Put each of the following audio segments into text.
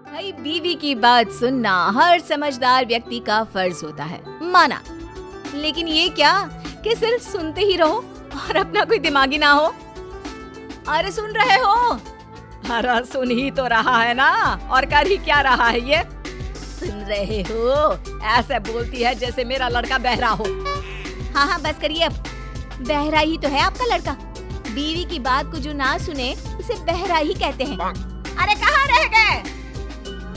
भाई बीवी की बात सुनना हर समझदार व्यक्ति का फर्ज होता है, माना। लेकिन ये क्या कि सिर्फ सुनते ही रहो और अपना कोई दिमागी ना हो। अरे सुन रहे हो? अरे सुन ही तो रहा है ना, और कर ही क्या रहा है ये? सुन रहे हो? ऐसे बोलती है जैसे मेरा लड़का बहरा हो। हाँ हाँ बस करिए अब। बहरा ही तो है आपका लड़का। बीवी की बात को जो ना सुने उसे बहरा ही कहते हैं। अरे कहाँ रह गए?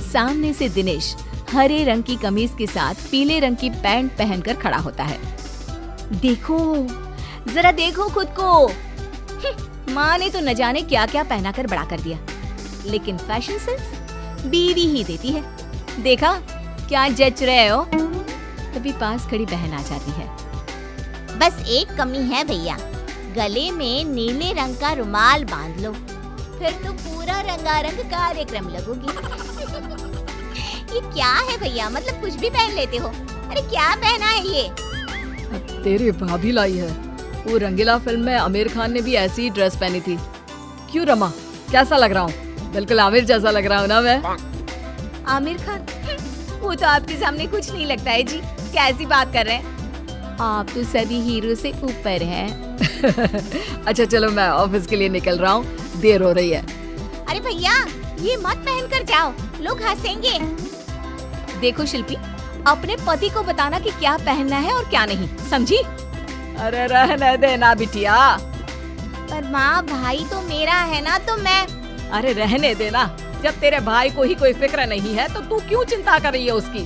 सामने से दिनेश हरे रंग की कमीज के साथ पीले रंग की पैंट पहनकर खड़ा होता है। देखो, जरा देखो खुद को। माँ ने तो न जाने क्या क्या पहना कर बड़ा कर दिया, लेकिन फैशन सेंस बीवी ही देती है। देखा क्या जच रहे हो? तभी पास खड़ी बहन आ जाती है। बस एक कमी है भैया, गले में नीले रंग का रुमाल बांध लो, फिर तो पूरा रंगारंग कार्यक्रम लगोगी। ये क्या है भैया, मतलब कुछ भी पहन लेते हो? अरे क्या पहना है ये? तेरी भाभी लाई है। वो रंगीला फिल्म में आमिर खान ने भी ऐसी ही ड्रेस पहनी थी। क्यों रमा, कैसा लग रहा हूँ? बिल्कुल आमिर जैसा लग रहा हूँ ना मैं? आमिर खान? वो तो आपके सामने कुछ नहीं लगता है जी। कैसी बात कर रहे हैं? आप तो सभी हीरो से ऊपर हैं। अच्छा चलो, मैं ऑफिस के लिए निकल रहा हूँ, देर हो रही है। अरे भैया ये मत पहन कर जाओ, लोग हंसेंगे। देखो शिल्पी, अपने पति को बताना कि क्या पहनना है और क्या नहीं, समझी? अरे रहने देना बिटिया। पर माँ भाई तो मेरा है ना, तो मैं। अरे रहने देना, जब तेरे भाई को ही कोई फिक्र नहीं है तो तू क्यों चिंता कर रही है उसकी?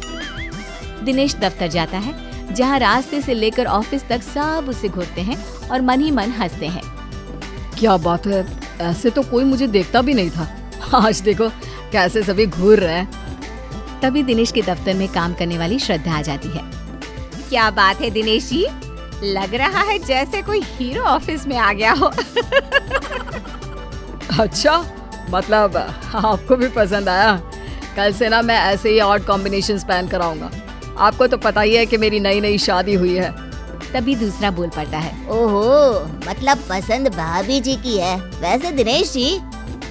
दिनेश दफ्तर जाता है, जहाँ रास्ते से लेकर ऑफिस तक सब उसे घूरते हैं और मन ही मन हंसते हैं। क्या बात है, ऐसे तो कोई मुझे देखता भी नहीं था। आज देखो कैसे सभी घूर रहे हैं। तभी दिनेश के दफ्तर में काम करने वाली श्रद्धा आ जाती है। क्या बात है दिनेश जी, लग रहा है जैसे कोई हीरो ऑफिस में आ गया हो। अच्छा, मतलब आपको भी पसंद आया? कल से ना मैं ऐसे ही ऑड कॉम्बिनेशंस पहन कर आऊंगा। आपको तो पता ही है कि मेरी नई नई शादी हुई है। तभी दूसरा बोल पड़ता है। ओहो, मतलब पसंद भाभी जी की है। वैसे दिनेश जी,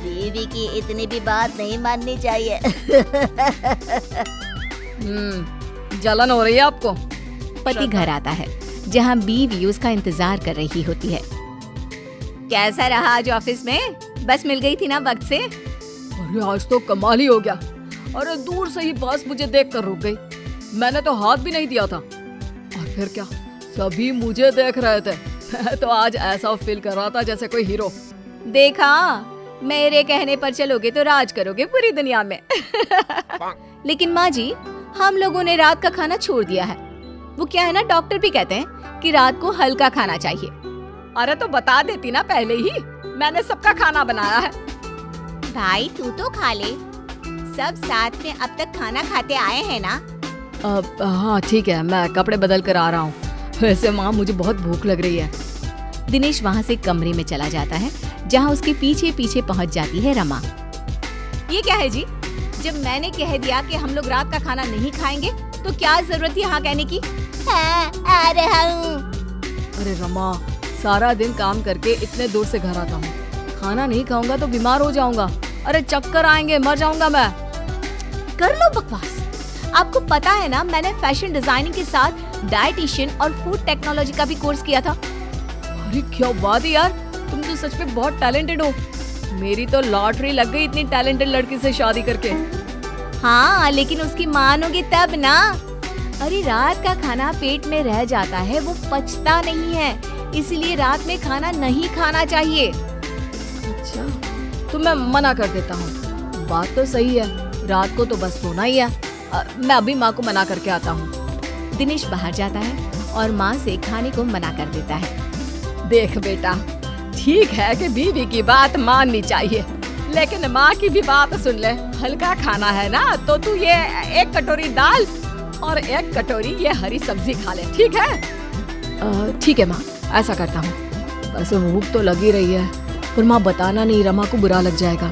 बीवी की इतनी भी बात नहीं माननी चाहिए। जलन हो रही है आपको? पति घर आता है, जहाँ बीवी उसका इंतजार कर रही होती है। कैसा रहा आज ऑफिस में? बस मिल गई थी ना वक्त से? अरे आज तो कमाल ही हो गया। अरे दूर से ही बस मुझे देख कर रुक गई। मैंने तो हाथ भी नहीं दिया था। और फिर क्या, सभी मुझे देख रहे थे। मैं तो आज ऐसा फील कर रहा था जैसे कोई हीरो। देखा, मेरे कहने पर चलोगे तो राज करोगे पूरी दुनिया में। लेकिन माँ जी, हम लोगों ने रात का खाना छोड़ दिया है। वो क्या है ना, डॉक्टर भी कहते हैं कि रात को हल्का खाना चाहिए। अरे तो बता देती ना पहले ही, मैंने सबका खाना बनाया है। भाई तू तो खा ले, सब साथ में अब तक खाना खाते आए हैं ना। हाँ ठीक है, मैं कपड़े बदल कर आ रहा हूँ। वैसे माँ मुझे बहुत भूख लग रही है। दिनेश वहाँ से कमरे में चला जाता है, जहाँ उसके पीछे पीछे पहुँच जाती है रमा। ये क्या है जी, जब मैंने कह दिया कि हम लोग रात का खाना नहीं खाएंगे तो क्या जरूरत थी हाँ कहने की? हाँ, आ रहा हूँ। अरे रमा, सारा दिन काम करके इतने दूर से घर आता हूँ, खाना नहीं खाऊंगा तो बीमार हो जाऊंगा। अरे चक्कर आएंगे, मर जाऊंगा मैं। कर लो बकवास। आपको पता है ना, मैंने फैशन डिजाइनिंग के साथ डाइटिशियन और फूड टेक्नोलॉजी का भी कोर्स किया था। अरे क्या बात है यार, तुम तो सच में बहुत टैलेंटेड हो। मेरी तो लॉटरी लग गई इतनी टैलेंटेड लड़की से शादी करके। हाँ, लेकिन उसकी मानोगे तब ना। अरे रात का खाना पेट में रह जाता है, वो पचता नहीं है, इसलिए रात में खाना नहीं खाना चाहिए। अच्छा, तो मैं मना कर देता हूँ। बात तो सही है, रात को तो बस सोना ही है। मैं अभी माँ को मना करके आता हूँ। दिनेश बाहर जाता है और माँ से खाने को मना कर देता है। देख बेटा, ठीक है कि बीवी की बात माननी चाहिए, लेकिन माँ की भी बात सुन ले। हल्का खाना है ना, तो तू ये 1 कटोरी दाल और 1 कटोरी ये हरी सब्जी खा ले, ठीक है? ठीक है माँ, ऐसा करता हूँ। बस भूख तो लगी रही है, पर माँ बताना नहीं, रमा को बुरा लग जाएगा।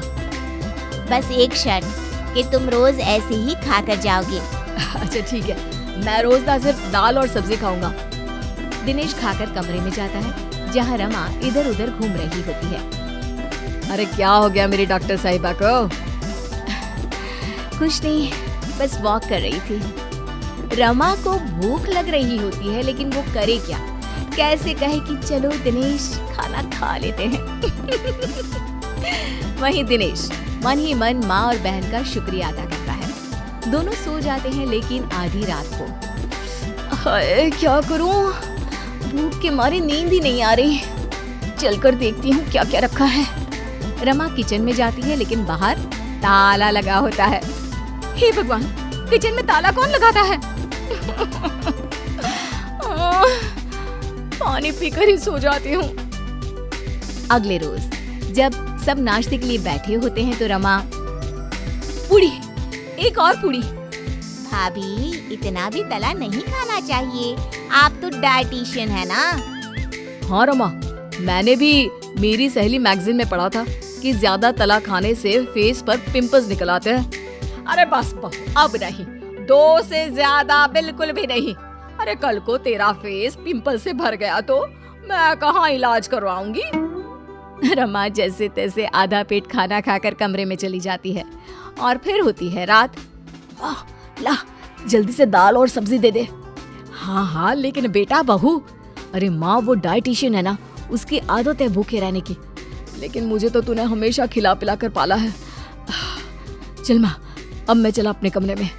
बस एक शर्त कि तुम रोज ऐसे ही खा कर जाओगे। अच्छा ठीक है, मैं रोज ना सिर्फ दाल और सब्जी खाऊंगा। दिनेश खाकर कमरे में जाता है, जहाँ रमा इधर उधर घूम रही होती है। अरे क्या हो गया मेरी डॉक्टर साहिबा को? कुछ नहीं, बस वॉक कर रही थी। रमा को भूख लग रही होती है, लेकिन वो करे क्या? कैसे कहे कि चलो दिनेश खाना खा लेते हैं। वहीं दिनेश मन ही मन माँ और बहन का शुक्रिया अदा करता है। दोनों सो जाते हैं, लेकिन आधी रात को हाय क्या करूं, भूख के मारे नींद ही नहीं आ रही। चलकर देखती हूँ क्या क्या रखा है। रमा किचन में जाती है, लेकिन बाहर ताला लगा होता है। हे भगवान, किचन में ताला कौन लगाता है? पानी पीकर ही सो जाती हूँ। अगले रोज जब सब नाश्ते के लिए बैठे होते हैं तो रमा, पूड़ी, एक और पूड़ी। भाभी, इतना भी तला नहीं खाना चाहिए, आप तो डाइटिशियन है ना। हाँ रमा, मैंने भी मेरी सहेली मैगजीन में पढ़ा था कि ज्यादा तला खाने से फेस पर पिंपल्स निकल आते हैं। अरे बस अब नहीं, 2 से ज्यादा बिल्कुल भी नहीं। अरे कल को तेरा फेस पिंपल से भर गया तो मैं कहाँ इलाज करवाऊंगी। रमा जैसे तैसे आधा पेट खाना खाकर कमरे में चली जाती है और फिर होती है रात। ला जल्दी से दाल और सब्जी दे दे। हाँ, लेकिन बेटा बहू, अरे माँ वो डाइटिशियन है ना, उसकी आदत है भूखे रहने की, लेकिन मुझे तो तूने हमेशा खिला पिला कर पाला है। चल माँ, अब मैं चला अपने कमरे में।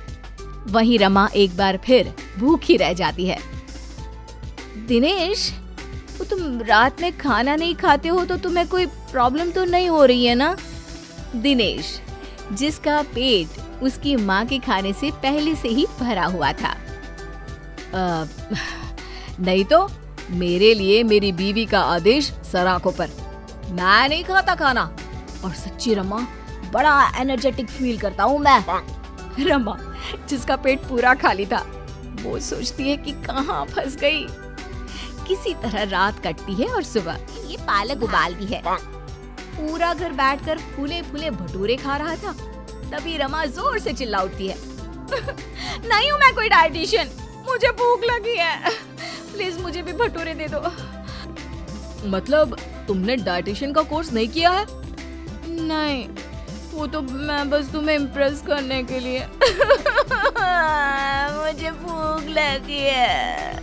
वहीं रमा एक बार फिर भूखी रह जाती है। दिनेश, वो तुम रात में खाना नहीं खाते हो तो तुम्हें कोई प्रॉब्लम तो नहीं हो रही है ना? दिनेश, जिसका पेट उसकी माँ के खाने से पहले से ही भरा हुआ था। नहीं तो मेरे लिए मेरी बीवी का आदेश सर आंखों पर। मैं नहीं खाता खाना, और सच्ची रमा बड़ा एनर्जेटिक फील करता हूँ मैं। रमा जिसका पेट पूरा खाली था, वो सोचती है कि कहाँ फंस गई। किसी तरह रात कटती है और सुबह ये पालक उबालती है। पूरा घर बैठकर फूले फूले भटूरे खा रहा था, तभी रमा जोर से चिल्ला उठती है। नहीं हूँ मैं कोई डाइटिशियन, मुझे भूख लगी है, प्लीज मुझे भी भटूरे दे दो। मतलब तुमने डाइटिशियन का कोर्स नहीं किया है? नहीं, वो तो मैं बस तुम्हें इम्प्रेस करने के लिए। मुझे भूख लगी है।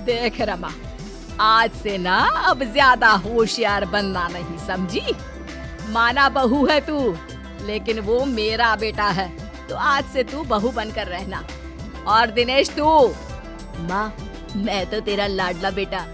देख रमा, आज से ना अब ज्यादा होशियार बनना नहीं, समझी? माना बहू है तू, लेकिन वो मेरा बेटा है, तो आज से तू बहू बनकर रहना। और दिनेश तू, माँ, मैं तो तेरा लाडला बेटा